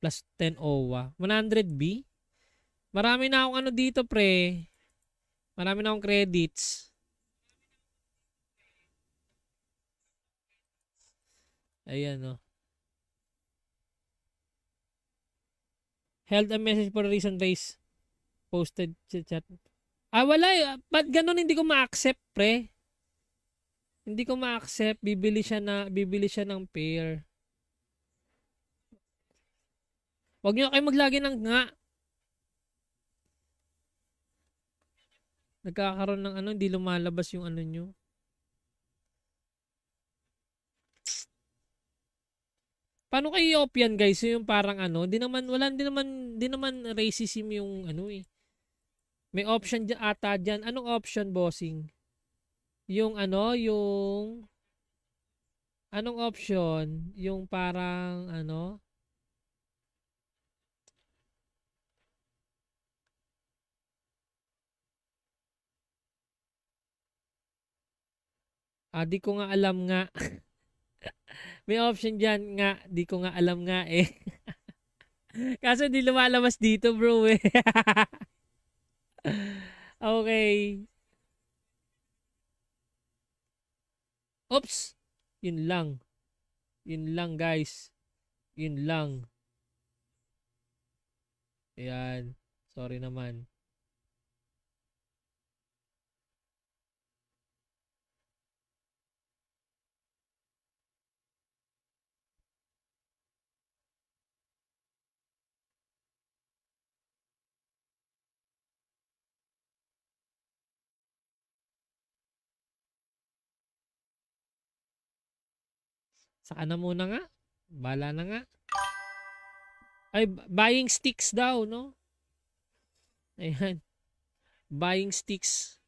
plus 10 OWA. 100B? Marami na akong ano dito, pre. Marami na akong credits. Ayan, no. Held a message for a reason raised. Posted chat. Wala eh. Ba't ganun hindi ko ma-accept, pre? Hindi ko ma-accept. Bibili siya ng pair. Huwag niyo kayo maglagay ng nga. Nagkakaroon ng ano, hindi lumalabas yung ano nyo. Paano kayo i-op yan, guys? Yung parang ano, di naman racism yung ano eh. May option dyan ata dyan. Anong option, bossing? Yung ano, anong option? Yung parang ano? Di ko nga alam nga. May option dyan nga. Di ko nga alam nga eh. Kaso di lumalabas dito, bro eh. Okay. Oops. Yun lang. Yun lang, guys. Yun lang. Ayan. Sorry naman. Saka na muna nga. Bala na nga. Ay, buying sticks daw, no? Ayan. Buying sticks.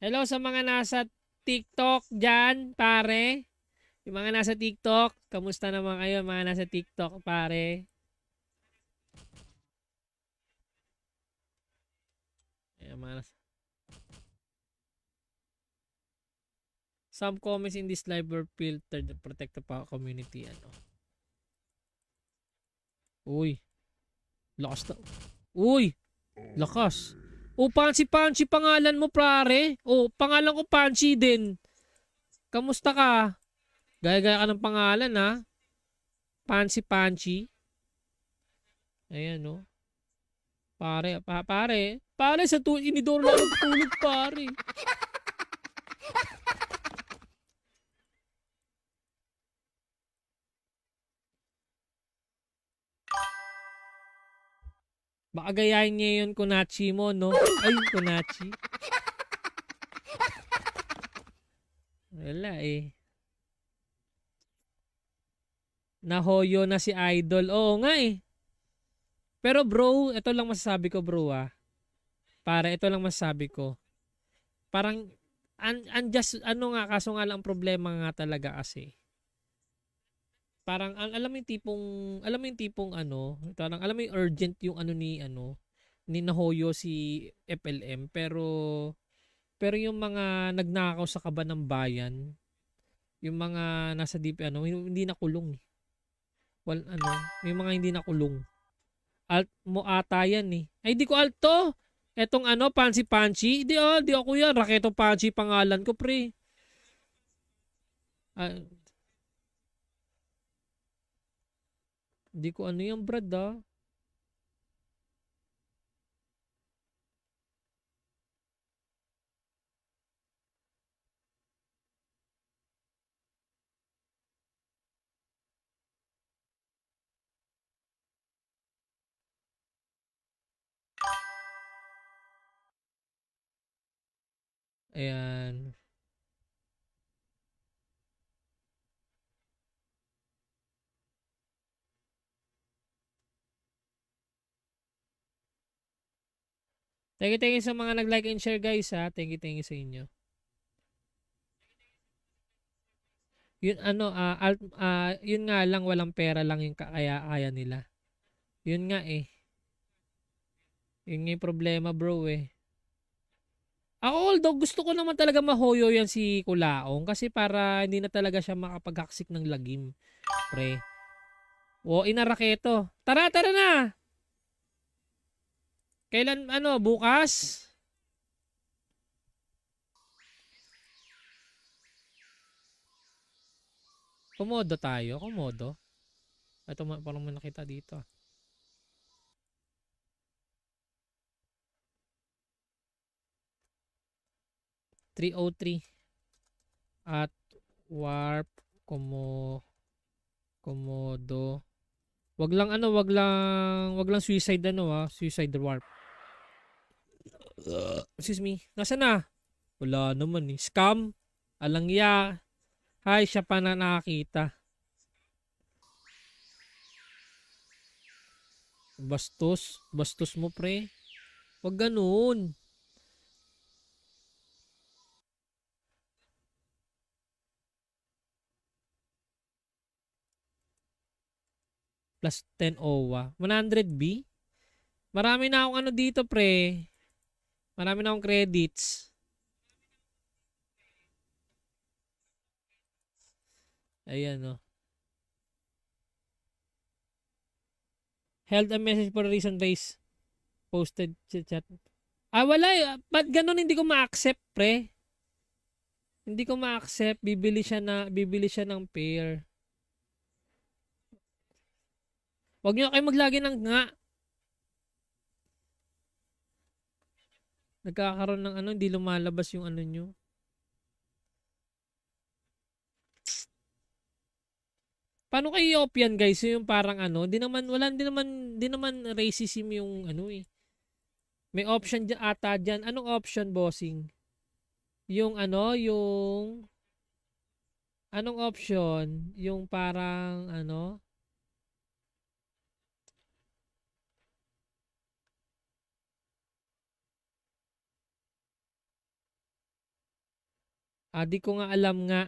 Hello sa mga nasa TikTok dyan, pare. Yung mga nasa TikTok, kamusta naman kayo mga nasa TikTok, pare? Ayan, mga nasa... Some comments in this live were filtered to protect the community. Ano? Uy. Lakas na. Uy. Lakas. Pansy pangalan mo, pare. Pangalan ko Pansy din. Kamusta ka? Gaya-gaya ka ng pangalan, ha? Pansy. Ayan, no? Pare. Pare, sa inidor lang tulog, pare. Baka gayahin niya yun Kunachi mo, no? Ay, Kunachi. Wala eh. Nahoyo na si Idol. Oo nga eh. Pero bro, ito lang masasabi ko bro ah. Para ito lang masasabi ko. Parang, ano nga, kaso nga lang problema nga talaga kasi. Parang alam mo yung tipong ano, parang alam mo yung urgent yung ano ni Nahoyo si FLM pero yung mga nagnakaw sa kaban ng bayan, yung mga nasa deep hindi nakulong. May mga hindi nakulong. Alt mo ata yan eh. Ay di ko alt to. Etong Pansy. Di ako yan. Raketo Pansy pangalan ko pre. Di ko yan, brad ah. Ayan. Thank you sa mga nag-like and share guys ha. Thank you sa inyo. Yun yun nga lang walang pera lang yung kaya nila. Yun nga eh. Yun nga yung problema bro eh. Although gusto ko naman talaga mahoyo yan si Kulaong kasi para hindi na talaga siya makapaghaksik ng lagim. Pre. O, inaraketo. Tara, tara na! Kailan, bukas? Komodo tayo, komodo. Ito, parang may nakita dito. 303 at warp komodo. Wag lang suicide suicide warp. Excuse me. Nasaan na? Wala naman eh. Scam. Alangya. Hay, siya pa na nakakita. Bastos. Bastos mo, pre. Wag ganun. Plus 10 OWA. 100B? Marami na akong dito, pre. Marami na akong credits. Ayan, no. Held a message for a reason race. Posted chat. Wala eh. Ba't ganun hindi ko ma-accept, pre? Hindi ko ma-accept. Bibili siya ng pair. Huwag nyo kayo maglagay ng nga. Nagkakaroon ng hindi lumalabas yung nyo. Paano kayo i-op yan, guys? Yung parang di naman racism yung eh. May option dyan ata dyan. Anong option, bossing? Yung yung anong option? Yung parang di ko nga alam nga.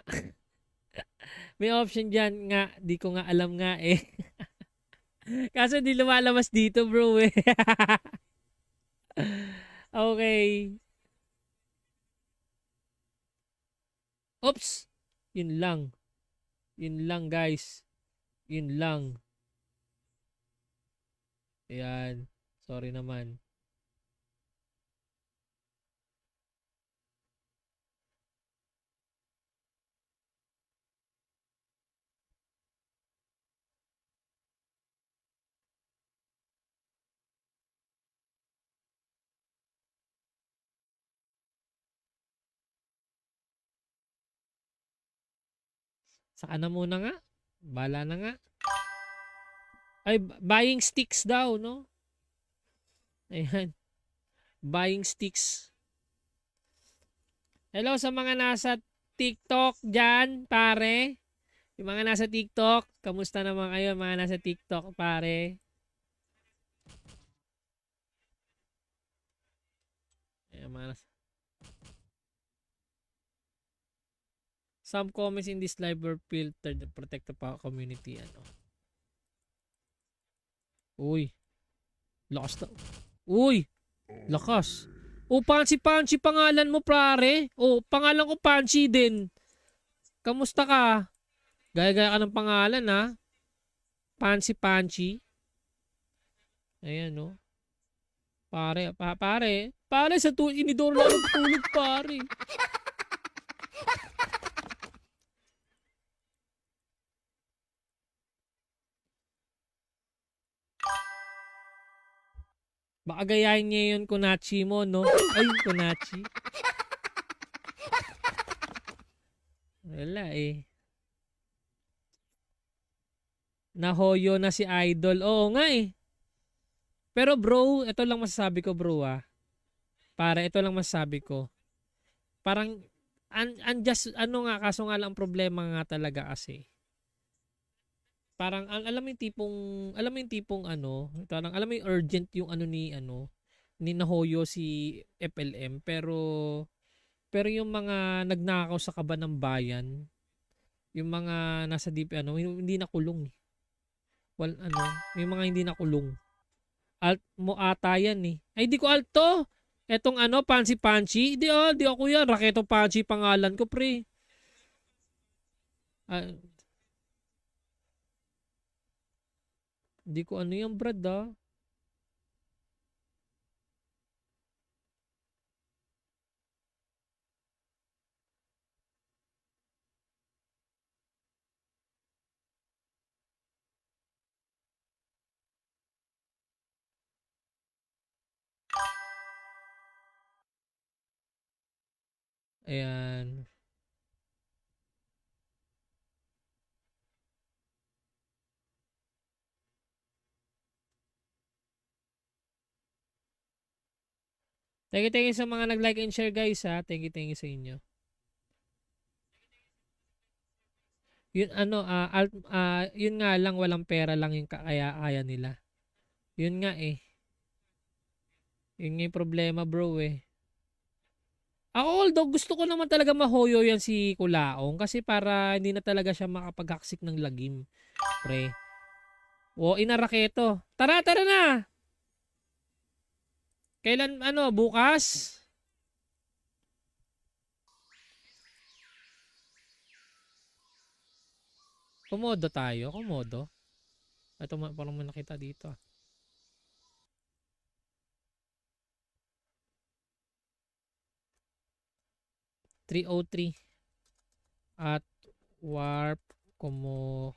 May option dyan nga. Di ko nga alam nga eh. Kaso di lumalabas dito, bro eh. Okay. Oops. Yun lang. Yun lang, guys. Yun lang. Ayan. Sorry naman. Saka na muna nga. Bala na nga. Ay, buying sticks daw, no? Ayan. Buying sticks. Hello sa mga nasa TikTok dyan, pare. Yung mga nasa TikTok, kamusta naman kayo mga nasa TikTok, pare? Ayan, mga nasa... Some comments in this live were filtered to protect the community. Uy. Lakas na. Uy. Lakas. Pansy pangalan mo, pare. Pangalan ko Pansy din. Kamusta ka? Gaya-gaya ka ng pangalan, ha? Pansy. Ayan, no? Pare. Pare, sa inidor lang tulog, pare. Baka gayahin niya yun Kunachi mo, no? Ay, Kunachi. Wala eh. Nahoyo na si Idol. Oo nga eh. Pero bro, ito lang masasabi ko, bro, Para ito lang masasabi ko. Parang, kaso nga lang ang problema nga talaga kasi. Parang alam mo yung tipong parang alam mo yung urgent yung ni Nahoyo si FLM pero yung mga nagnakaw sa kaban ng bayan, yung mga nasa deep hindi nakulong. May mga hindi nakulong. Alt mo ata yan eh. Ay di ko alto. Etong Pansy. Di ako yan. Raketo Pansy pangalan ko, pre. Hindi ko ano yung Brad ah. Ayan. Thank you sa mga nag-like and share guys ha. Thank you sa inyo. Yun ano, yun nga lang walang pera lang yung kaya nila. Yun nga eh. Yun nga yung problema bro eh. Ako although gusto ko naman talaga mahoyo yan si Kulaong kasi para hindi na talaga siya makapaghaksik ng lagim. Pre. O inaraketo. Tara na! Kailan ano, bukas? Komodo tayo, komodo. Ito parang may nakita dito. 303 at warp komodo.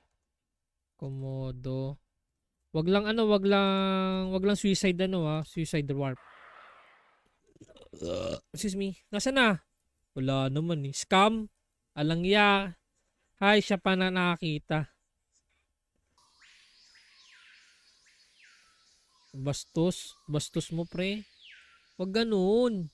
Wag lang suicide suicide warp. Excuse me. Nasaan na? Wala naman eh. Scam. Alangya. Hay, siya pa na nakakita. Bastos mo pre. Wag ganun.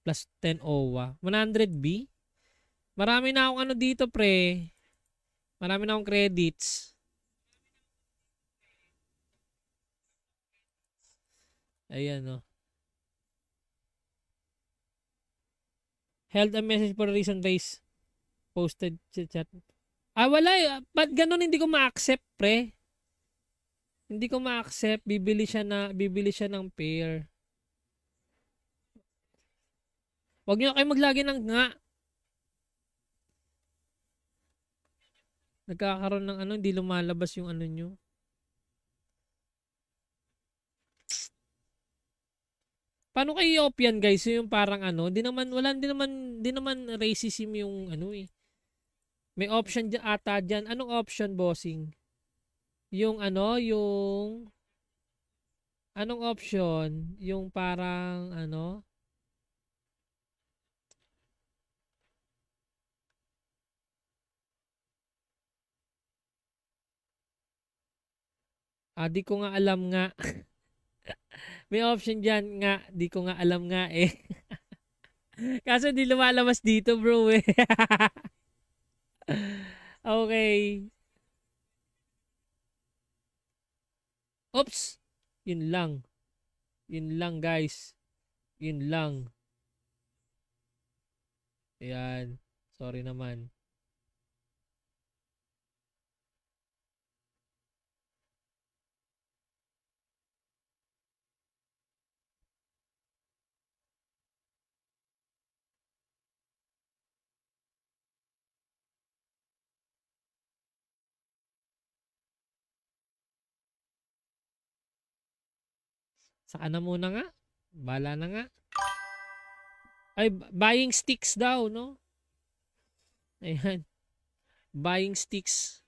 Plus 10 OWA. 100B? Marami na akong ano dito pre. Marami na akong credits. Ayan o. Held a message for a reason race. Posted chat. Wala eh. Ba't ganun hindi ko ma-accept pre? Hindi ko ma-accept. Bibili siya ng pair. Huwag nyo kayo maglagay ng nga. Nagkakaroon ng ano, hindi lumalabas yung ano nyo. Paano kayo i-op yan guys? Yung parang ano, di naman racism yung ano eh. May option dyan ata dyan. Anong option bossing? Yung ano, anong option? Yung parang ano? Di ko nga alam nga. May option dyan nga. Di ko nga alam nga eh. Kaso di lumalabas dito bro eh. Okay. Oops. Yun lang. Yun lang guys. Yun lang. Ayan. Sorry naman. Saka na muna nga. Bala na nga. Ay, buying sticks daw, no? Ayan. Buying sticks.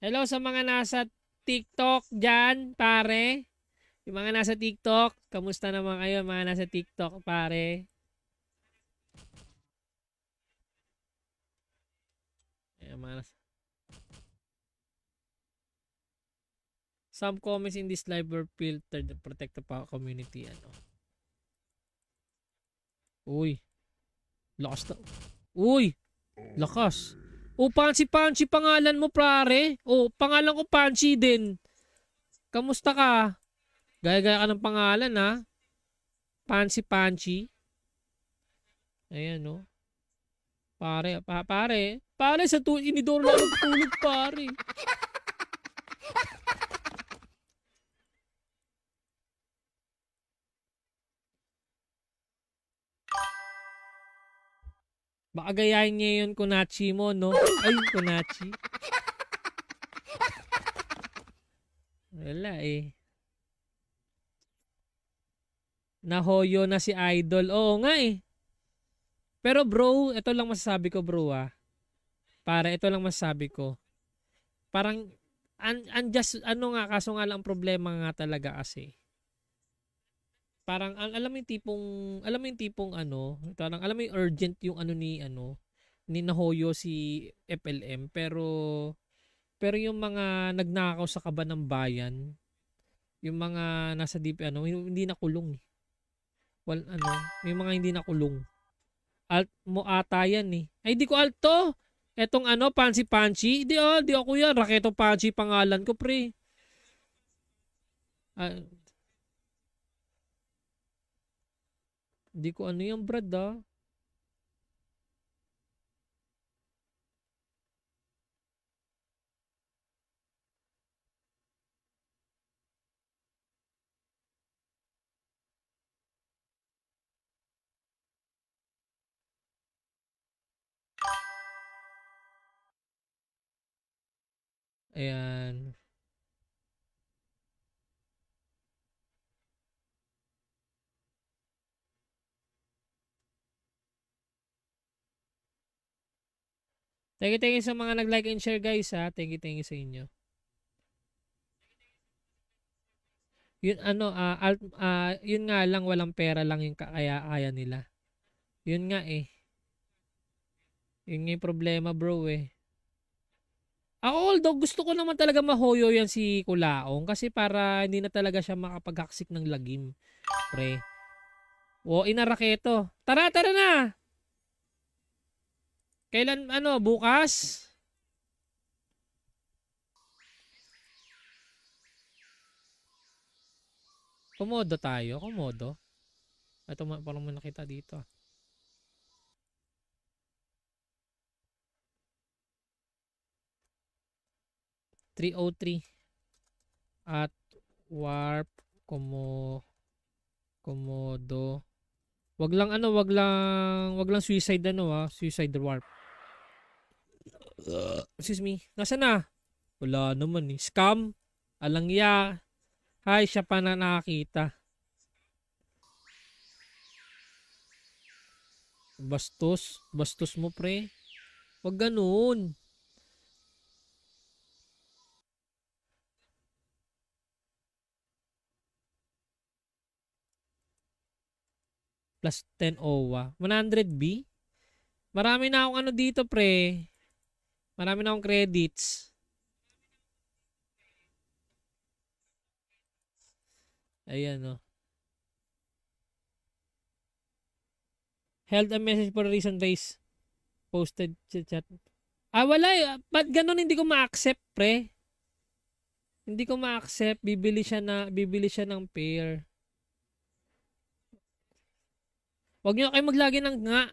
Hello sa mga nasa TikTok dyan, pare. Yung mga nasa TikTok, kamusta naman kayo mga nasa TikTok, pare? Ayan, mga nasa... Some comments in this live were filtered to protect the community. Ano? Uy. Lakas na. Uy. Lakas. Pansy pangalan mo, pare. Pangalan ko Pansy din. Kamusta ka? Gaya-gaya ka ng pangalan, ha? Pansy. Ayan, no? Pare. Pare, sa inidor lang tulog, pare. Baka gayahin niya yun kunachi mo, no? Ay, kunachi. Wala eh. Nahoyo na si Idol. Oo nga eh. Pero bro, ito lang masasabi ko bro ah. Para ito lang masasabi ko. Parang, just, ano nga, kaso nga lang ang problema nga talaga kasi. Parang, alam mo yung tipong, ano, parang, alam mo yung urgent yung ano, ni Nahoyo si FLM. Pero yung mga nagnakaw sa kaban ng bayan, yung mga nasa deep, ano, hindi nakulong eh. Well, ano, may mga hindi nakulong. Alt mo ata yan eh. Ay, di ko alt to. Etong ano, Pansy Pansy. Di ako yan. Raketo Pansy pangalan ko, pre. Ah, di ko ano yung brad ah. Ayan. Thank you sa mga nag-like and share guys ha. Thank you sa inyo. Yun ano, yun nga lang walang pera lang yung kaya nila. Yun nga eh. Yun nga yung problema bro eh. Ako although gusto ko naman talaga mahoyo yan si Kulaong kasi para hindi na talaga siya makapaghaksik ng lagim. Pre. O inaraketo. Tara na. Kailan ano bukas? Komodo tayo, komodo. Ito parang may nakita dito. 303 at warp komodo. Wag lang suicide ano suicide warp. Excuse me. Nasaan na? Wala naman eh. Scam. Alangya. Hay, siya pa na nakakita. Bastos mo pre. Wag ganun. Plus 10 OWA. 100B? Marami na akong ano dito pre. Marami na akong credits. Ayan o. Held a message for a reason race. Posted chat. Wala eh. Ba't ganun hindi ko ma-accept pre? Hindi ko ma-accept. Bibili siya ng pair. Huwag niyo kayo maglagay ng nga.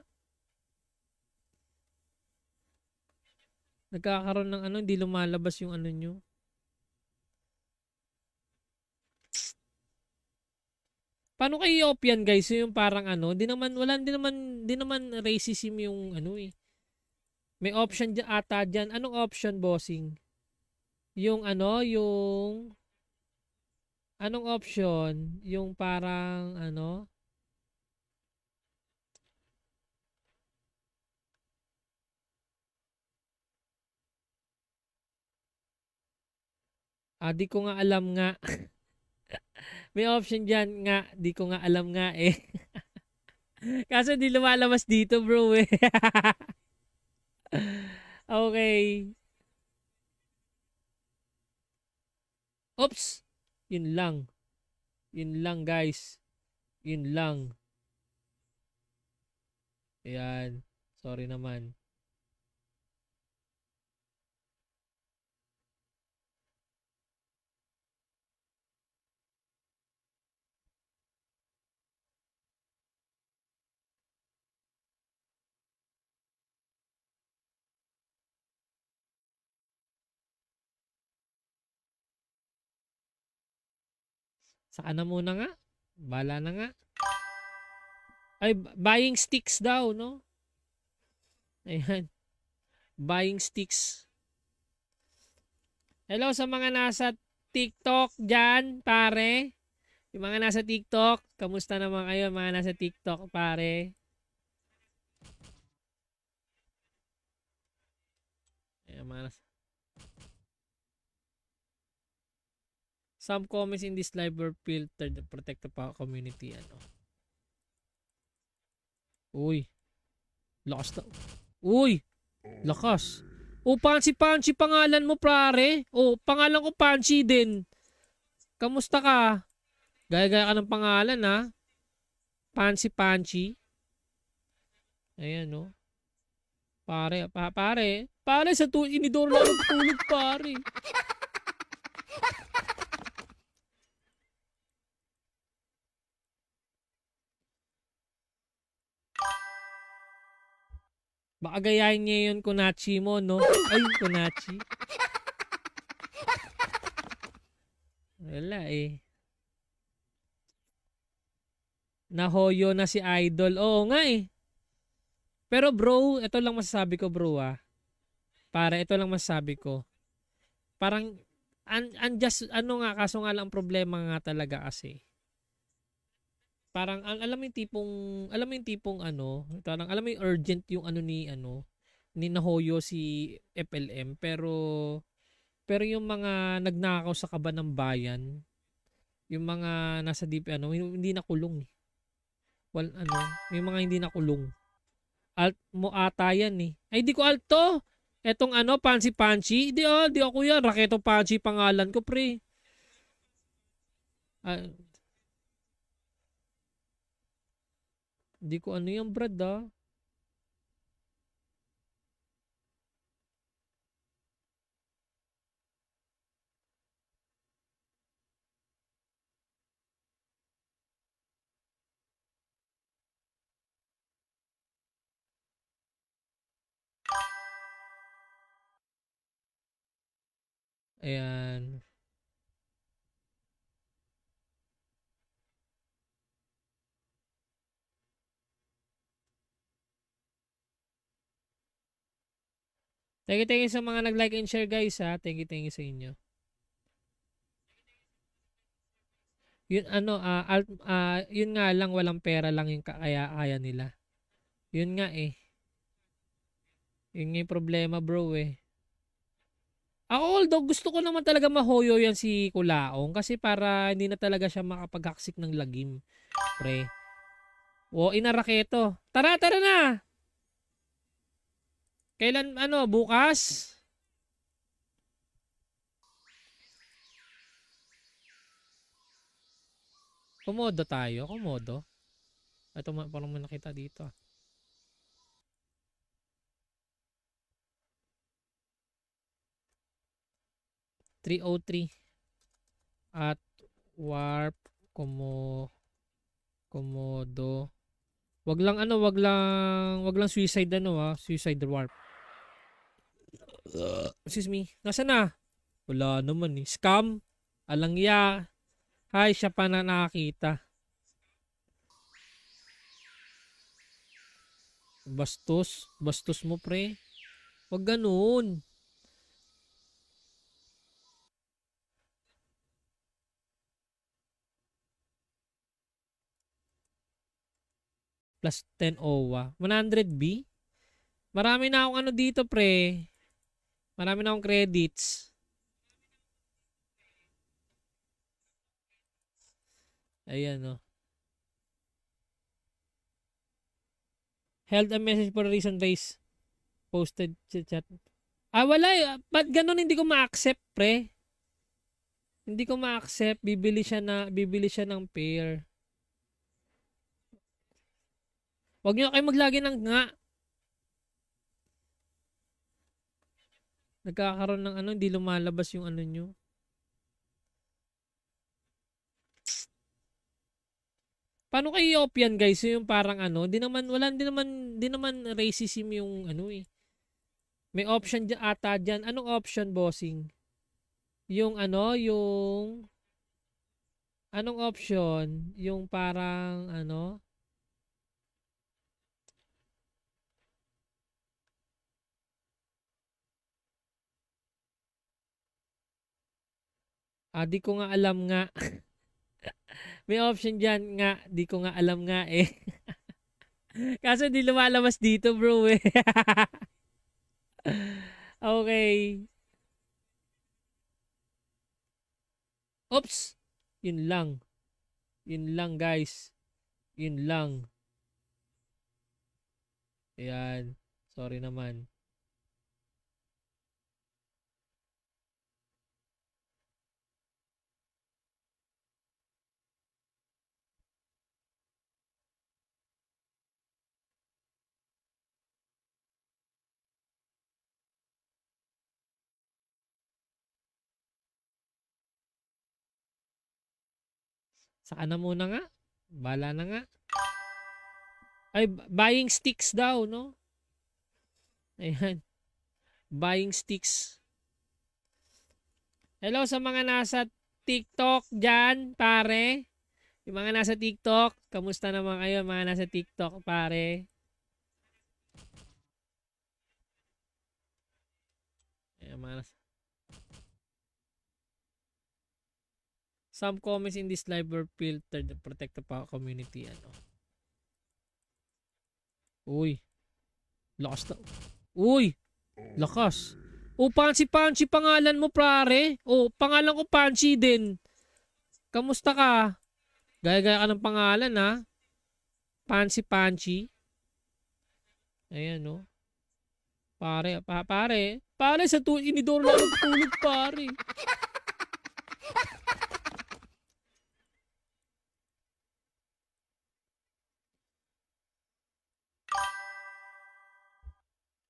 Nagkakaroon ng ano, hindi lumalabas yung ano nyo. Paano kayo i-op yan guys? Yung parang ano, di naman racism yung ano eh. May option dyan ata dyan. Anong option bossing? Yung ano, anong option? Yung parang ano? Di ko nga alam nga. May option dyan nga. Di ko nga alam nga eh. Kaso di lumalabas dito bro eh. Okay. Oops. Yun lang. Yun lang guys. Yun lang. Ayan. Sorry naman. Saka na muna nga. Bala na nga. Ay, buying sticks daw, no? Ayan. Buying sticks. Hello sa mga nasa TikTok dyan, pare. Yung mga nasa TikTok, kamusta naman kayo mga nasa TikTok, pare? Ayan, some comments in this live were filtered to protect the community. Ano? Uy, lakas na. Uy, lakas. O, Pansy pangalan mo, pare. O, pangalan ko Pansy din. Kamusta ka? Gaya-gaya ka ng pangalan, ha? Pansy. Ayan, no? Pare, sa inidor lang tulog, pare. Baka gayahin niya yun Kunachi mo, no? Ay, Kunachi. Wala eh. Nahoyo na si Idol. Oo nga eh. Pero bro, ito lang masasabi ko bro ah. Para ito lang masasabi ko. Parang, ano nga, kaso nga lang ang problema nga talaga kasi. Parang, alam mo yung tipong ano, parang, alam mo yung urgent yung ano ni Nahoyo si FLM. Pero yung mga nagnakaw sa kaban ng bayan, yung mga nasa DP, hindi nakulong eh. Well, may mga hindi nakulong. Alt mo ata yan eh. Ay, di ko alt to. Etong Pansy. Di ako yan. Raketo Pansy pangalan ko, pre. Di ko yan, brad, ah. Ayan. Thank you sa mga nag-like and share, guys, ha. Thank you sa inyo. Yun yun nga lang walang pera lang yung kaya nila. Yun nga eh. Yun nga yung problema, bro eh. Ako although gusto ko naman talaga mahoyo yan si Kulaong kasi para hindi na talaga siya makapaghaksik ng lagim, pre. O inaraketo. Tara na. Kailan bukas? Komodo tayo, komodo. Ito parang may nakita dito. 303 at warp komodo. Wag lang suicide suicide warp. Excuse me. Nasaan na? Wala naman eh. Scam. Alangya. Hay, siya pa na nakakita. Bastos mo, pre. Wag ganun. Plus 10 OWA. 100B? Marami na akong dito, pre. Marami na akong credits. Ayan, no. Held a message for a reason base. Posted chat. Wala eh. Ba't ganun hindi ko ma-accept, pre? Hindi ko ma-accept. Bibili siya ng pair. Huwag niyo kayo maglagi ng nga. Nagkakaroon ng hindi lumalabas yung nyo. Paano kayo i-op yan, guys? Yung parang hindi naman racism yung eh. May option dyan ata dyan. Anong option, bossing? Yung yung anong option? Yung parang Di ko nga alam nga. May option dyan nga. Di ko nga alam nga eh. Kaso di lumalabas dito bro eh. Okay. Oops. Yun lang. Yun lang guys. Yun lang. Ayan. Sorry naman. Saka na muna nga. Bala na nga. Ay, buying sticks daw, no? Ayan. Buying sticks. Hello sa mga nasa TikTok dyan, pare. Yung mga nasa TikTok, kamusta naman kayo mga nasa TikTok, pare? Ayan, mga nasa... Some comments in this live were filtered to protect the community. Ano? Uy. Lakas na. Uy. Lakas. Oh, Pansy pangalan mo, pare. Oh, pangalan ko Pansy din. Kamusta ka? Gaya-gaya ka ng pangalan, ha? Pansy. Ayan, no? Pare, pare, sa inidoro lang tulog, pare.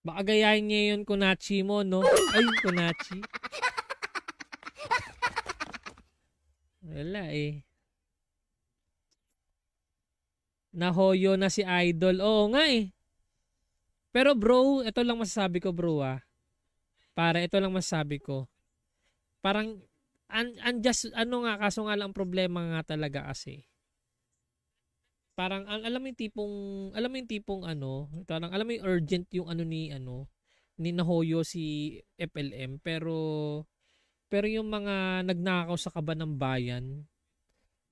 Baka gayahin niya yun Kunachi mo, no? Ay, Kunachi. Wala eh. Nahoyo na si Idol. Oo nga eh. Pero bro, ito lang masasabi ko bro Para ito lang masasabi ko. Parang, ano nga, kaso nga lang problema nga talaga kasi. Parang alam mo yung tipong ano, parang alam mo yung urgent yung ano ni Nahoyo si FLM pero yung mga nagnakaw sa kaban ng bayan,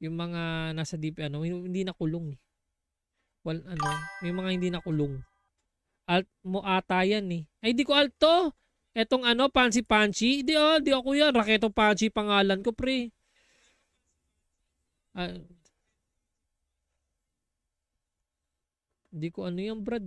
yung mga nasa deep hindi nakulong eh. May mga hindi nakulong. Alt mo ata yan eh. Ay di ko alto. Etong Pansy. Di ako yan. Raketo Pansy pangalan ko pre. Di ko yung brad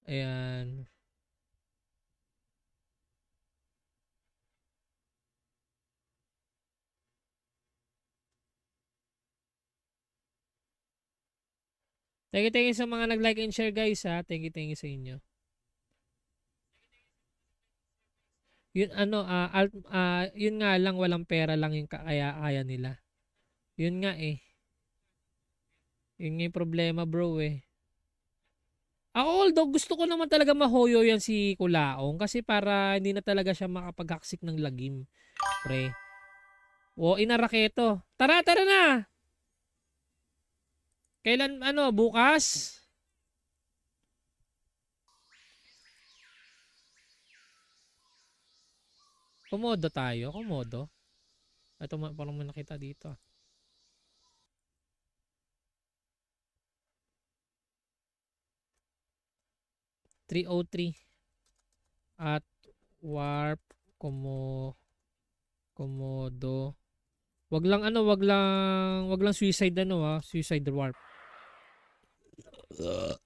Ayan. Thank you sa mga nag-like and share guys ha. Thank you sa inyo. Yun yun nga lang walang pera lang yung kaya nila. Yun nga eh. Yun nga yung problema bro eh. Ako although gusto ko naman talaga mahoyo yan si Kulaong kasi para hindi na talaga siya makapaghaksik ng lagim. Pre. O inaraketo. Tara na! Kailan bukas? Komodo tayo. Komodo. Ito parang may nakita dito. $303 at warp komodo. Wag lang suicide suicide warp.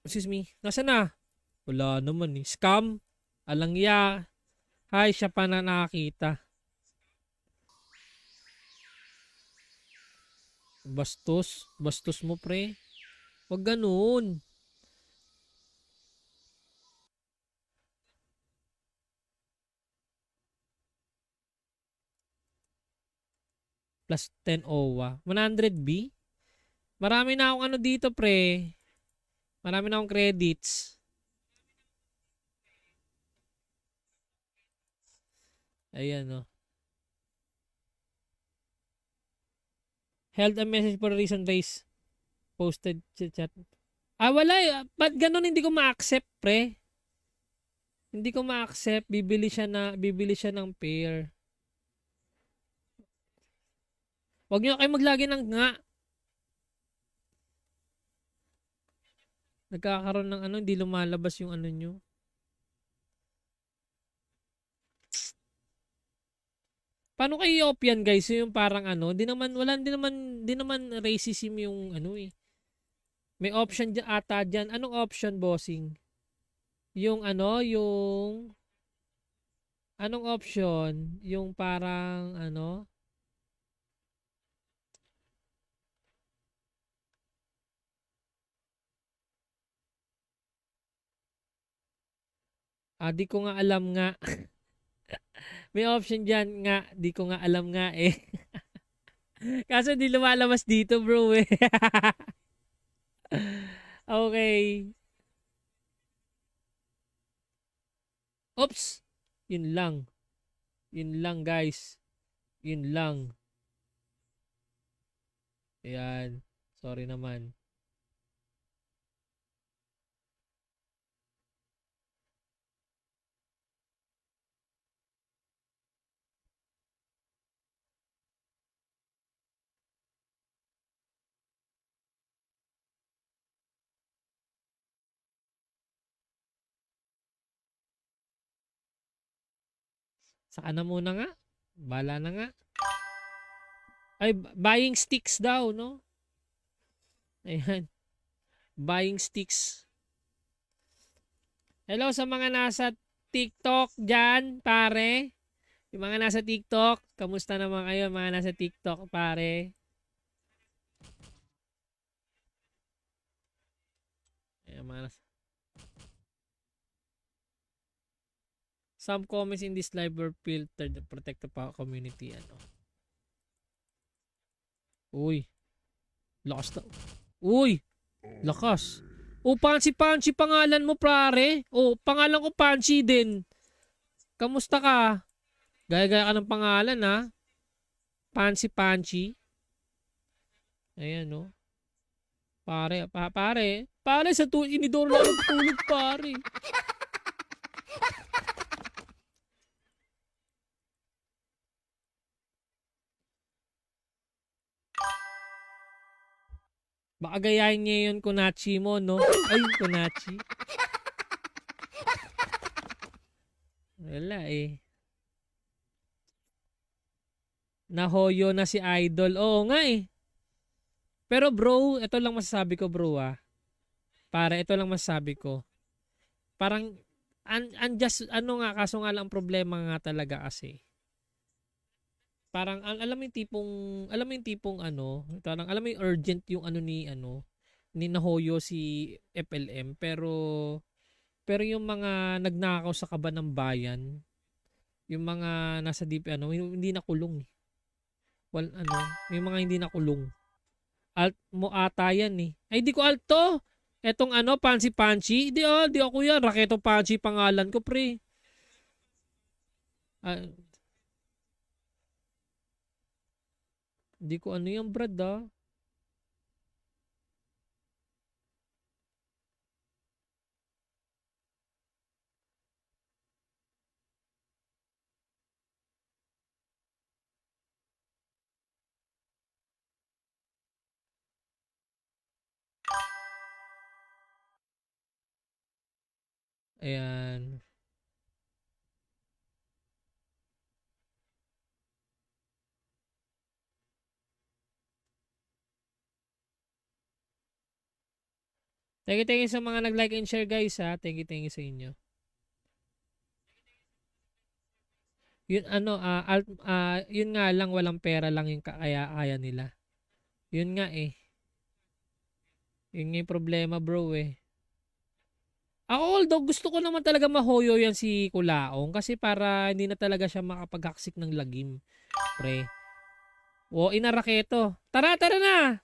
Excuse me. Nasaan na? Wala naman eh. Scam. Alangya. Hay, siya pa na nakakita. Bastos mo pre. Wag ganun. Plus 10 OWA. 100B? Marami na akong dito pre. Marami na akong credits. Ayan, oh. Held a message for a reason race. Posted chat. Wala eh. Ba't ganun hindi ko ma-accept, pre? Hindi ko ma-accept. Bibili siya ng pair. Huwag niyo kayo maglagi ng nga. Nagkakaroon ng ano, hindi lumalabas yung ano nyo. Paano kayo i-op yan, guys? Yung parang ano, di naman racism yung ano eh. May option dyan ata dyan. Anong option, bossing? Yung ano, anong option? Yung parang ano? Di ko nga alam nga. May option dyan nga. Di ko nga alam nga eh. Kaso di lumalabas dito, bro eh. Okay. Oops. Yun lang. Yun lang, guys. Yun lang. Ayan. Sorry naman. Saka na muna nga. Bala na nga. Ay, buying sticks daw, no? Ayan. Buying sticks. Hello sa mga nasa TikTok dyan, pare. Yung mga nasa TikTok, kamusta naman kayo mga nasa TikTok, pare? Ayan, mga nasa... Some comments in this live were filtered to protect the community. Ano? Uy. Lakas na. Uy. Lakas. Pansy pangalan mo, pare. Pangalan ko Pansy din. Kamusta ka? Gaya-gaya ka ng pangalan, ha? Pansy. Ayan, no? Pare. Pare, sa inidoro lang tulog, pare. Baka gayahin niya yun Kunachi mo, no? Ay, Kunachi. Wala eh. Nahoyo na si Idol. Oo nga eh. Pero bro, ito lang masasabi ko, bro, Para ito lang masasabi ko. Parang, ano nga, kaso nga lang problema nga talaga kasi. Parang alam mo yung tipong ano, parang alam mo yung urgent yung ano ni Nahoyo si FLM pero yung mga nagnakaw sa kaban ng bayan, yung mga nasa deep hindi nakulong eh. May mga hindi nakulong. Alt mo ata yan eh. Ay di ko alto. Etong Pansy. Di ako yan. Raketo Pansy pangalan ko, pre. Di ko yung brad Ayan. Thank you sa mga nag-like and share, guys, ha. Thank you sa inyo. Yun yun nga lang walang pera lang yung kaya nila. Yun nga eh. Yun nga yung problema, bro eh. Ako although gusto ko naman talaga mahoyo yan si Kulaong kasi para hindi na talaga siya makapaghaksik ng lagim. Pre. Inaraketo. Tara na!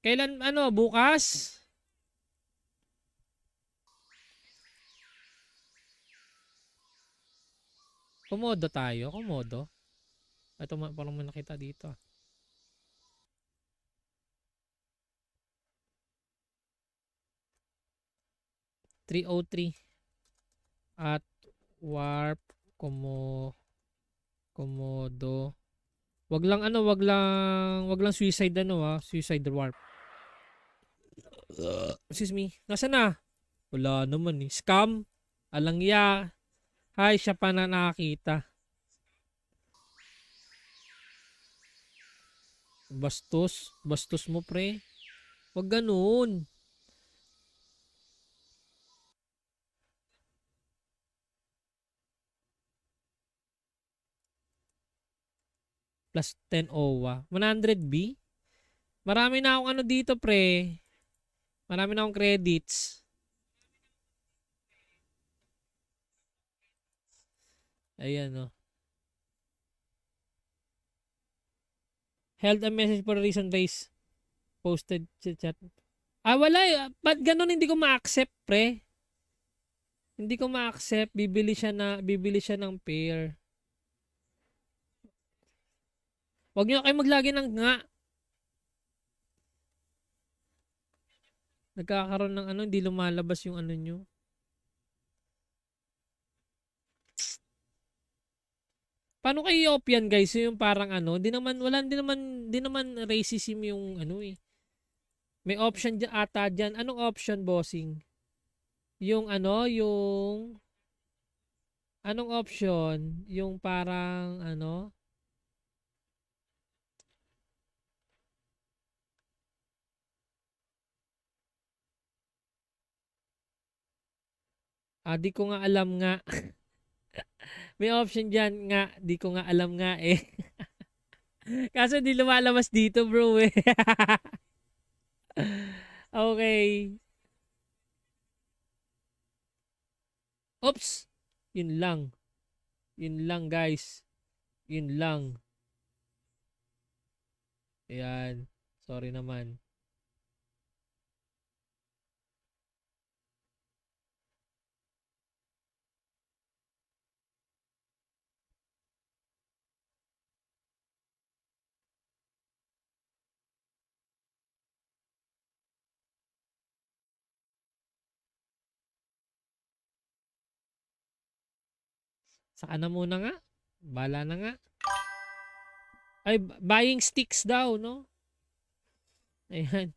Kailan bukas? Komodo tayo. Komodo. Ito parang may nakita dito. 303 at warp komodo. Wag lang suicide suicide warp. Excuse me. Nasaan na? Wala naman eh. Scam. Alangya. Hay, siya pa na nakakita. Bastos. Bastos mo, pre. Wag ganun. Plus 10 OWA. 100B? Marami na akong ano dito, pre. Marami na akong credits. Ayan, oh. Held a message for a reason race. Posted chat. Ah, wala eh. Ba't ganun hindi ko ma-accept, pre? Hindi ko ma-accept. Bibili siya ng pair. Huwag niyo kayo maglagi ng nga. Nagkakaroon ng ano, hindi lumalabas yung ano nyo. Paano kayo i-op yan, guys? Yung parang ano, di naman racism yung ano eh. May option dyan ata dyan. Anong option, bossing? Yung ano, anong option? Yung parang ano? Di ko nga alam nga. May option dyan nga. Di ko nga alam nga eh. Kaso di lumalabas dito, bro eh. Okay. Oops. Yun lang. Yun lang, guys. Yun lang. Ayan. Sorry naman. Saka na muna nga. Bala na nga. Ay, buying sticks daw, no? Ayan.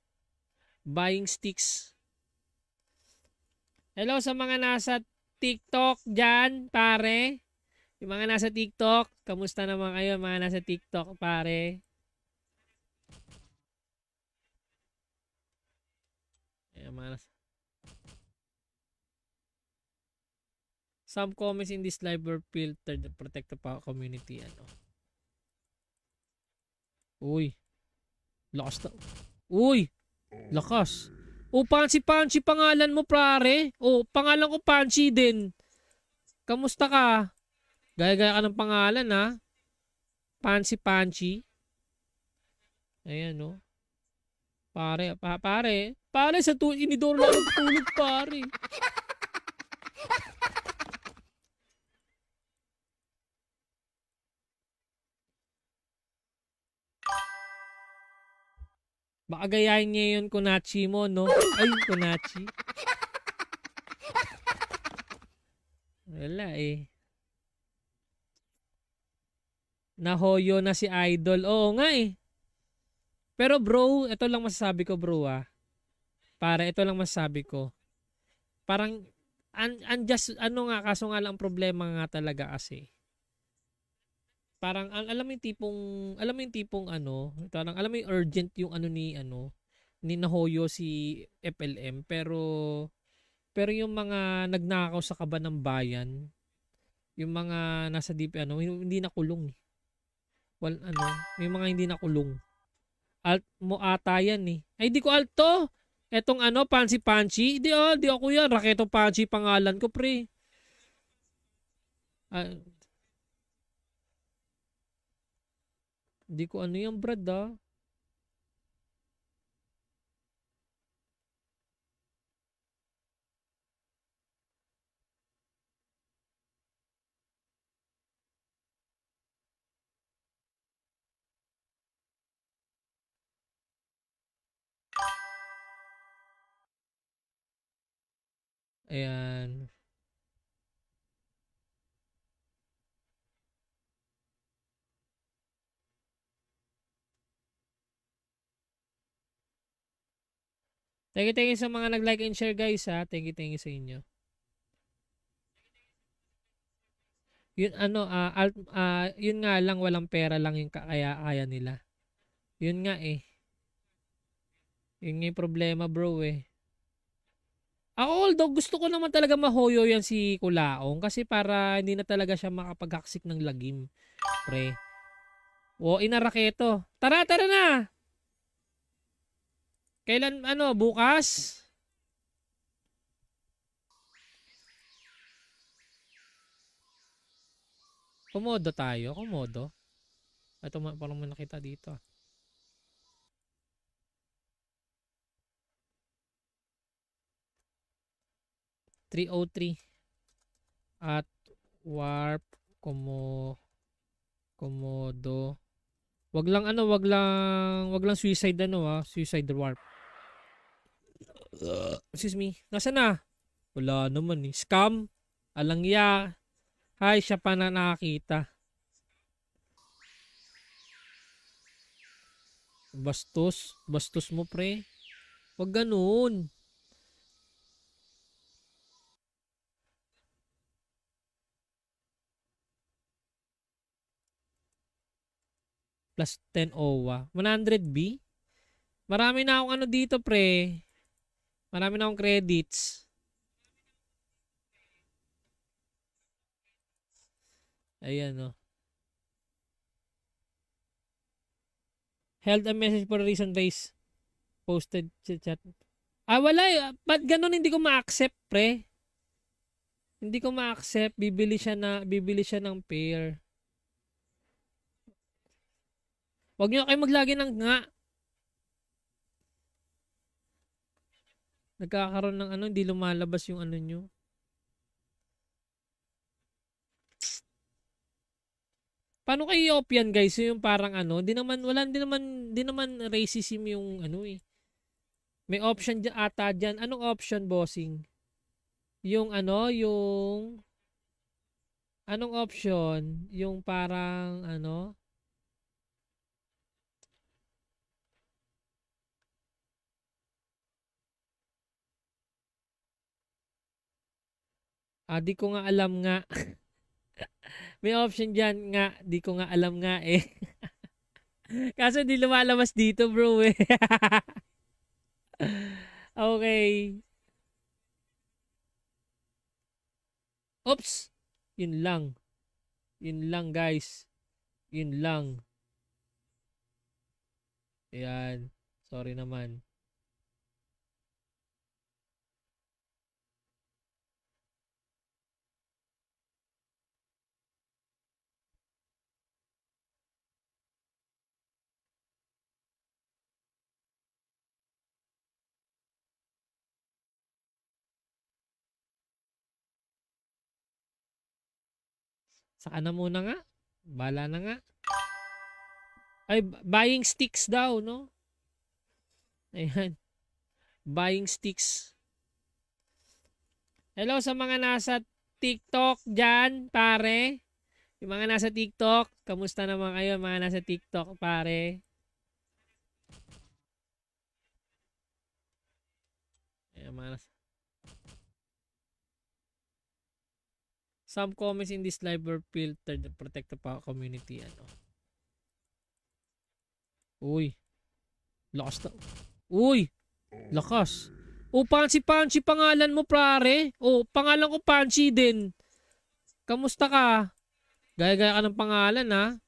Buying sticks. Hello sa mga nasa TikTok dyan, pare. Yung mga nasa TikTok, kamusta naman kayo mga nasa TikTok, pare? Ayan, mga nasa... Some comments in this live were filtered to protect the community. Ano? Uy. Lakas na. Uy. Lakas. Oh, Pansi pangalan mo, pare. Oh, pangalan ko Pansi din. Kamusta ka? Gaya-gaya ka ng pangalan, ha? Pansi. Ayan, no? Pare, sa inidoro lang ang tulog, pare. Baka gayahin niya yun Kunachi mo, no? Ay, Kunachi. Wala eh. Nahoyo na si Idol. Oo nga eh. Pero bro, ito lang masasabi ko, bro, ah. Para ito lang masasabi ko. Parang just ano nga, kaso nga lang problema nga talaga kasi. Parang alam mo yung tipong ano, parang alam mo yung urgent yung ano ni Nahoyo si FLM, pero yung mga nagnakaw sa kaban ng bayan, yung mga nasa DP hindi nakulong eh. May mga hindi nakulong. Alt mo ata yan eh. Ay, di ko alt to. Etong Pansi. Di ako yan. Raketo Pansi pangalan ko, pre. Di ko ano yung brad, ah. Ayan. Thank you sa mga nag-like and share guys ha. Thank you sa inyo. Yun ano, yun nga lang walang pera lang yung kaya nila. Yun nga eh. Yun nga yung problema bro eh. Ako although gusto ko naman talaga mahoyo yan si Kulaong kasi para hindi na talaga siya makapaghaksik ng lagim. Pre. O inaraketo. Tara na! Kailan ano, bukas? Komodo tayo, komodo. Ito parang may nakita dito. 303 at warp komodo. Wag lang suicide suicide warp. Excuse me. Nasaan na? Wala naman eh. Scam. Alangya. Hay, siya pa na nakakita. Bastos mo pre. Wag ganun. Plus 10 OWA. 100B? Marami na akong ano dito pre. Marami na akong credits. Ayan o. Held a message for a reason based. Posted chat. Wala eh. Ba't ganun hindi ko ma-accept pre? Hindi ko ma-accept. Bibili siya ng pair. Huwag niyo kayo maglagay ng nga. Nagkakaroon ng ano, hindi lumalabas yung ano nyo. Paano kayo i-off yan guys? Yung parang ano, di naman racism yung ano eh. May option dyan ata dyan. Anong option bossing? Yung ano, anong option? Yung parang ano? Di ko nga alam nga. May option dyan nga. Di ko nga alam nga eh. Kaso di lumalabas dito bro eh. Okay. Oops. Yun lang. Yun lang guys. Yun lang. Ayan. Sorry naman. Saka na muna nga. Bala na nga. Ay, buying sticks daw, no? Ayan. Buying sticks. Hello sa mga nasa TikTok dyan, pare. Yung mga nasa TikTok, kamusta naman kayo mga nasa TikTok, pare? Ayan, mga nasa... Some comments in this live were filtered to protect the community. Ano? Uy. Lakas na. Uy. Lakas. Pansy pangalan mo, pare. Pangalan ko Pansy din. Kamusta ka? Gaya-gaya ka ng pangalan, ha?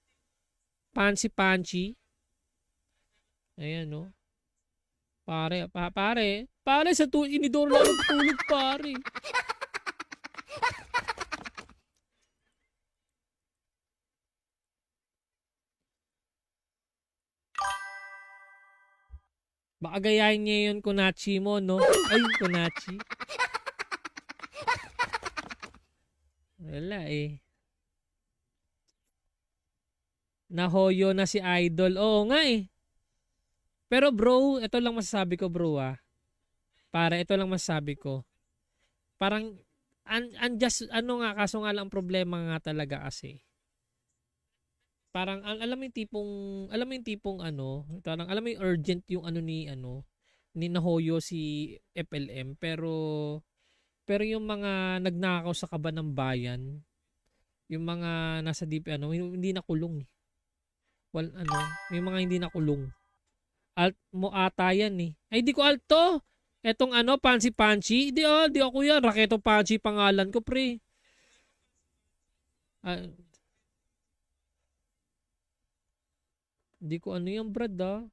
Pansy. Ayan, no? Pare, pare, sa inidoro lang tulog, pare. Baka gayahin niya yun Kunachi mo, no? Ay, Kunachi. Wala eh. Nahoyo na si Idol. Oo nga eh. Pero bro, ito lang masasabi ko bro ah. Para ito lang masasabi ko. Parang unjust, ano nga, kaso nga lang ang problema nga talaga kasi. Parang alam mo yung tipong, ano, parang alam mo yung urgent yung ano, ni Nahoyo si FLM, pero yung mga nagnakaw sa kaban ng bayan, yung mga nasa DP ano, hindi nakulong eh. Ano, may mga hindi nakulong. Alt mo ata yan eh. Ay, di ko alt to. Etong ano, Pansy Pansy. Di ako yan. Raketo Pansy pangalan ko, pre. Ah, di ko ano yung brad ah.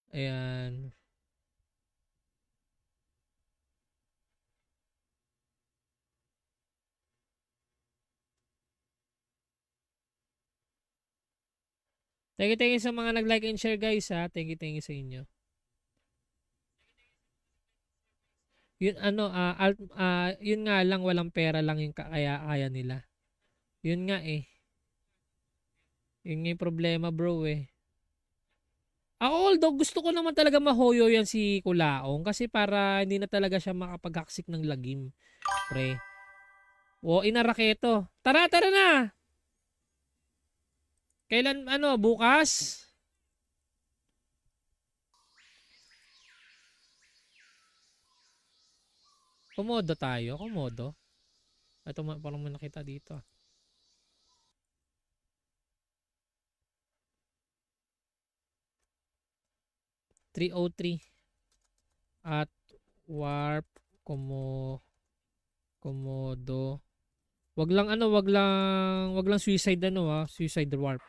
Ayan. Thank you sa mga nag-like and share guys ha. Thank you sa inyo. Yun ano, yun nga lang walang pera lang yung kaya nila. Yun nga eh. Yun nga yung problema bro eh. Ako although gusto ko naman talaga mahoyo yan si Kulaong kasi para hindi na talaga siya makapaghaksik ng lagim. Pre. O inaraketo. Tara na. Kailan ano bukas? Komodo tayo, komodo. Ito parang may nakita dito. 303 at warp komodo. Wag lang ano, wag lang suicide ano suicide warp.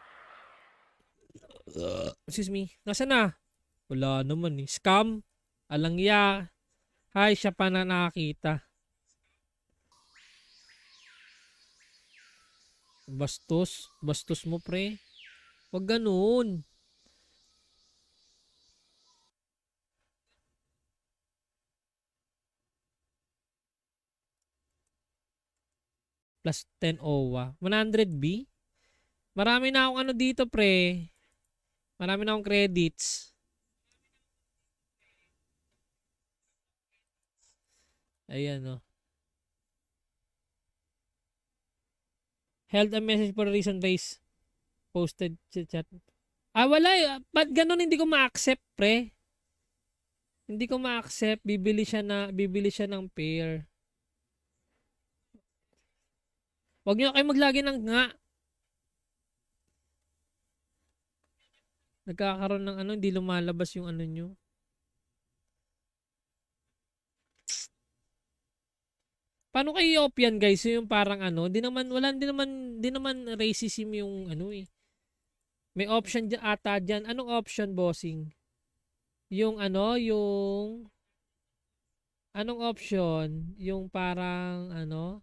Excuse me. Nasaan na? Wala naman eh. Scam. Alangya. Hay, siya pa na nakakita. Bastos. Bastos mo pre. Wag ganun. Plus 10 OWA. 100B? Marami na akong ano dito pre. Marami na akong credits. Ayan o. Held a message for a reason race. Posted chat. Wala eh. Ba't ganun hindi ko ma-accept pre? Hindi ko ma-accept. Bibili siya ng pair. Huwag niyo kayo maglagay ng nga. Nagkakaroon ng ano, hindi lumalabas yung ano nyo. Paano kayo i-op yan guys? Yung parang ano, di naman racism yung ano eh. May option dyan ata dyan. Anong option bossing? Yung ano, anong option? Yung parang ano,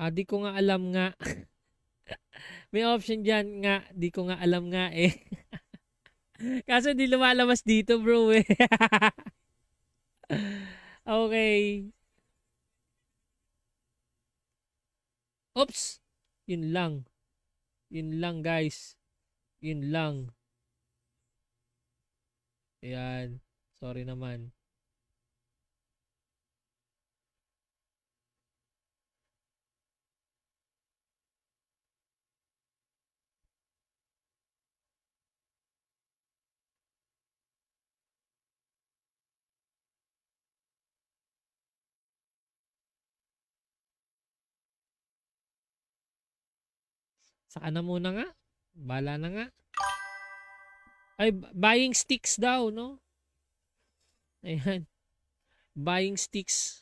di ko nga alam nga. May option dyan nga, di ko nga alam nga eh. Kaso di lumalabas dito bro eh. Okay. Oops. Yun lang. Yun lang guys. Yun lang. Ayan. Sorry naman. Saka na muna nga. Bala na nga. Ay, buying sticks daw, no? Ayan. Buying sticks.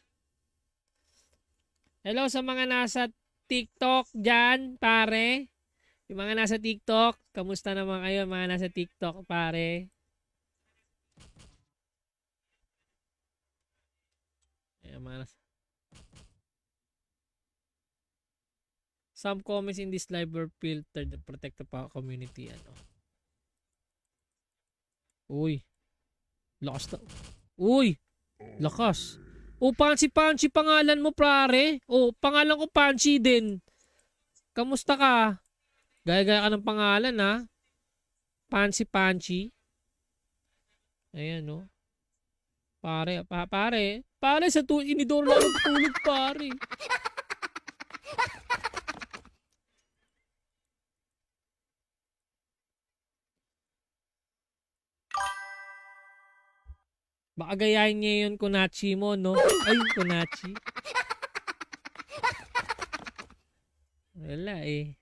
Hello sa mga nasa TikTok dyan, pare. Yung mga nasa TikTok, kamusta naman kayo mga nasa TikTok, pare? Ayan, mga nasa... Some comments in this live were filtered to protect the community. Ano? Uy. Lakas na. Uy. Lakas. O, Pansy pangalan mo, pare. O, pangalan ko Pansy din. Kamusta ka? Gaya-gaya ka ng pangalan, ha? Pansy. Ayan, no? Pare, pare, sa inidoro lang ang tulog, pare. Baka gayahin niya yun, Kunachi mo, no? Ay, Kunachi. Wala, eh.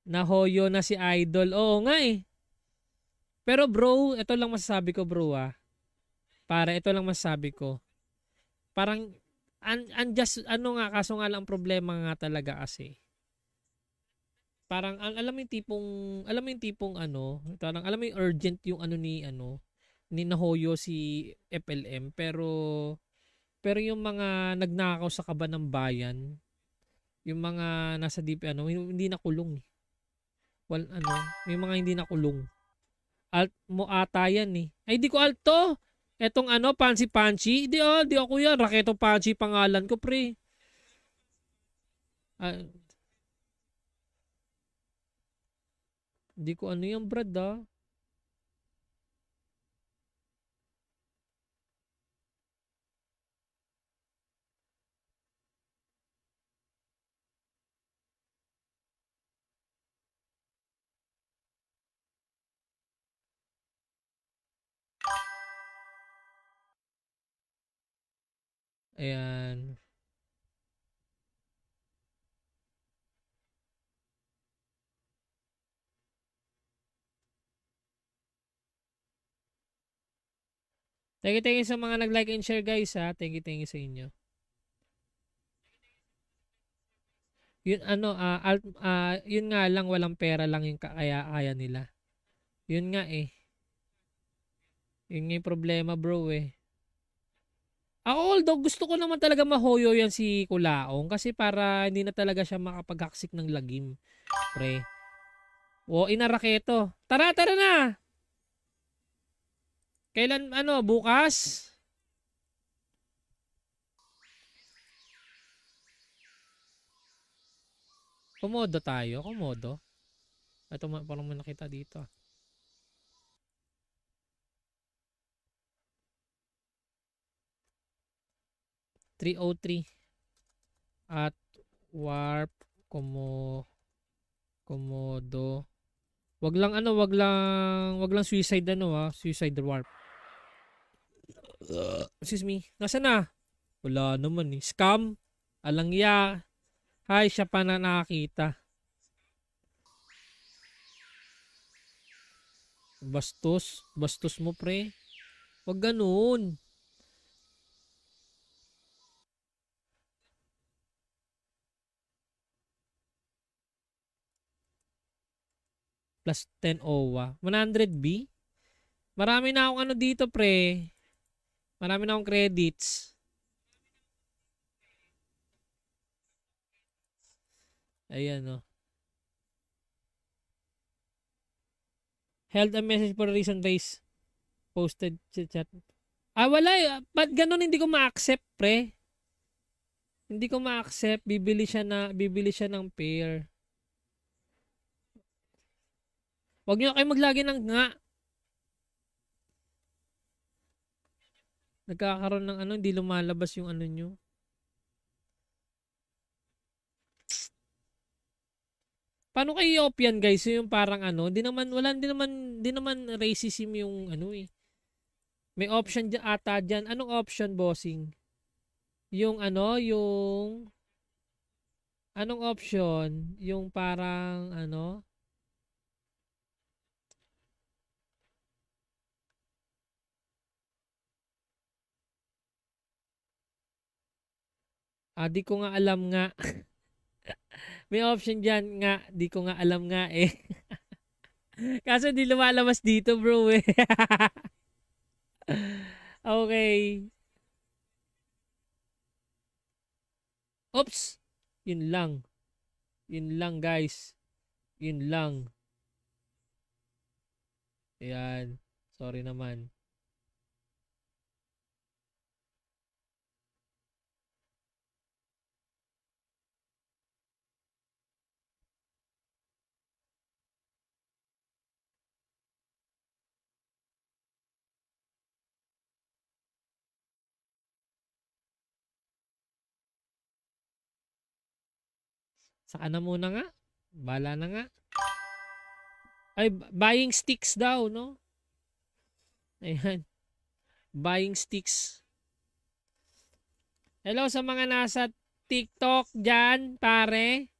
Nahoyo na si Idol. Oo nga, eh. Pero bro, ito lang masasabi ko, bro, ah. Para ito lang masasabi ko. Parang, ano nga, kaso nga lang problema nga talaga kasi. Parang, alam mo yung tipong ano, parang, alam mo yung urgent yung ano ni Nahoyo si FLM, pero yung mga nagnakaw sa kaban ng bayan, yung mga nasa DP, hindi nakulong, eh. Well, may mga hindi nakulong. Alt mo ata yan, eh. Ay, di ko alt to. Etong Pansy. Di ako yan. Raketo Pansy pangalan ko, pre. Di ko yan, brad, ah. Ayan. Thank you sa mga nag-like and share, guys, ha. Thank you sa inyo. Yun yun nga lang, walang pera lang yung kaya nila. Yun nga, eh. Yun nga yung problema, bro, eh. Although gusto ko naman talaga mahoyo yan si Kulaong kasi para hindi na talaga siya makapaghaksik ng lagim, pre. O, inaraketo. Tara na! Kailan, bukas? Komodo tayo, komodo. Ito, parang may nakita dito. $303 at warp komodo. Wag lang suicide suicide warp. Excuse me. Nasaan na? Wala naman, eh. Scam. Alangya. Hay, siya pa na nakakita. Bastos mo, pre. Wag ganun. Plus 10 OWA. 100B? Marami na akong dito, pre. Marami na akong credits. Ayan, no. Held a message for a reason race. Posted chat. Wala eh. Ba't ganun hindi ko ma-accept, pre? Hindi ko ma-accept. Bibili siya ng pair. Huwag nyo kayo maglagay ng nga. Nagkakaroon ng hindi lumalabas yung nyo. Paano kayo i-op yan, guys? Yung parang di naman racism yung eh. May option dyan ata dyan. Anong option, bossing? Yung yung anong option? Yung parang di ko nga alam nga. May option dyan nga. Di ko nga alam nga, eh. Kaso di lumalabas dito, bro, eh. Okay. Oops! Yun lang. Yun lang guys. Yun lang. Ayan. Sorry naman. Saka na muna nga. Bala na nga. Ay, buying sticks daw, no? Ayan. Buying sticks. Hello sa mga nasa TikTok dyan, pare.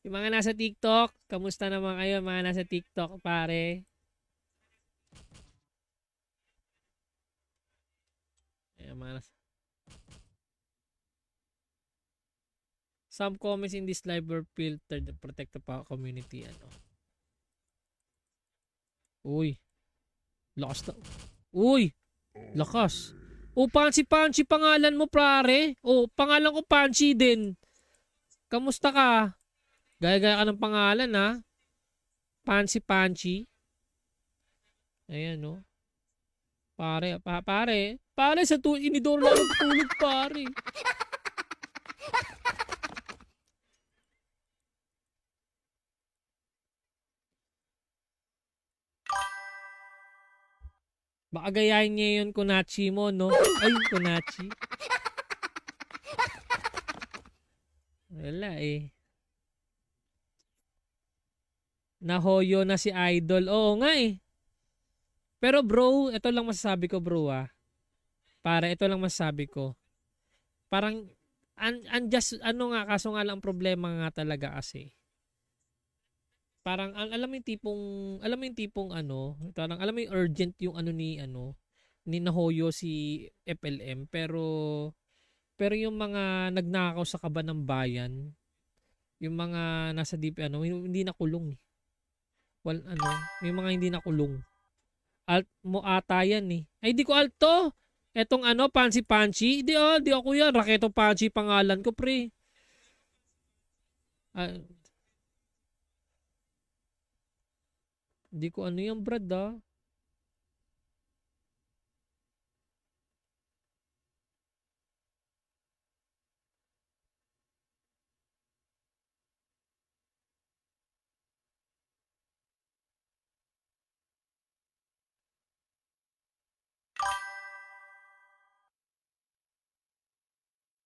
Yung mga nasa TikTok, kamusta naman kayo mga nasa TikTok, pare? Ayan, mga nasa... Some comments in this live were filtered to protect the community. Ano? Uy. Lakas na. Uy. Lakas. O, Pansy pangalan mo, pare. O, pangalan ko Pansy din. Kamusta ka? Gaya-gaya ka ng pangalan, ha? Pansy. Ayan, no? Pare, pare, sa inidor lang ang tulog, pare. Baka gayahin niya yun Kunachi mo, no? Ay, Kunachi. Wala eh. Nahoyo na si Idol. Oo nga eh. Pero bro, ito lang masasabi ko bro ah. Para ito lang masasabi ko. Parang, just, ano nga, kaso nga lang problema nga talaga kasi. Parang, alam mo yung tipong ano, parang, alam mo yung urgent yung ano, ni Nahoyo si FLM. Pero yung mga nagnakaw sa kaban ng bayan, yung mga nasa DP, hindi nakulong eh. Well, may mga hindi nakulong. Alt mo ata yan eh. Ay, di ko alt to. Etong Pansy. Di ako yan. Raketo Pansy pangalan ko, pre. Di ko ano yan, brad, ah.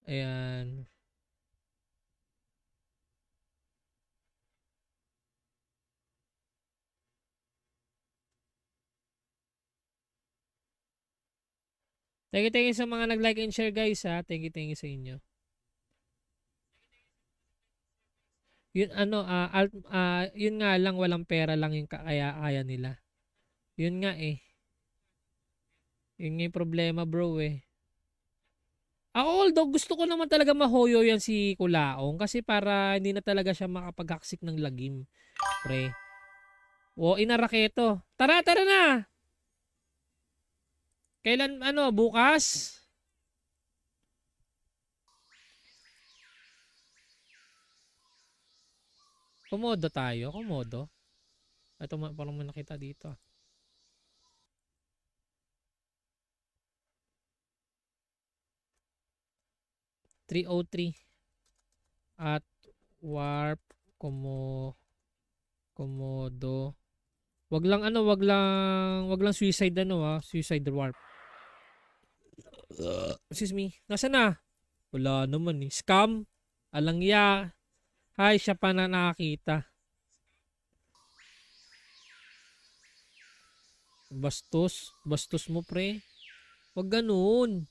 Ayan. Thank you sa mga nag-like and share, guys, ha. Thank you sa inyo. Yun yun nga lang walang pera lang yung kaya nila. Yun nga eh. Yun nga yung problema, bro eh. Ako although gusto ko naman talaga mahoyo yan si Kulaong kasi para hindi na talaga siya makapaghaksik ng lagim, pre. O inaraketo. Tara na. Kailan bukas? Komodo tayo, komodo. Ito parang may nakita dito. 303 at warp komodo. Wag lang suicide suicide warp. Excuse me. Nasaan na? Wala naman eh. Scam. Alangya. Hay, siya pa na nakakita. Bastos mo pre. Wag ganoon.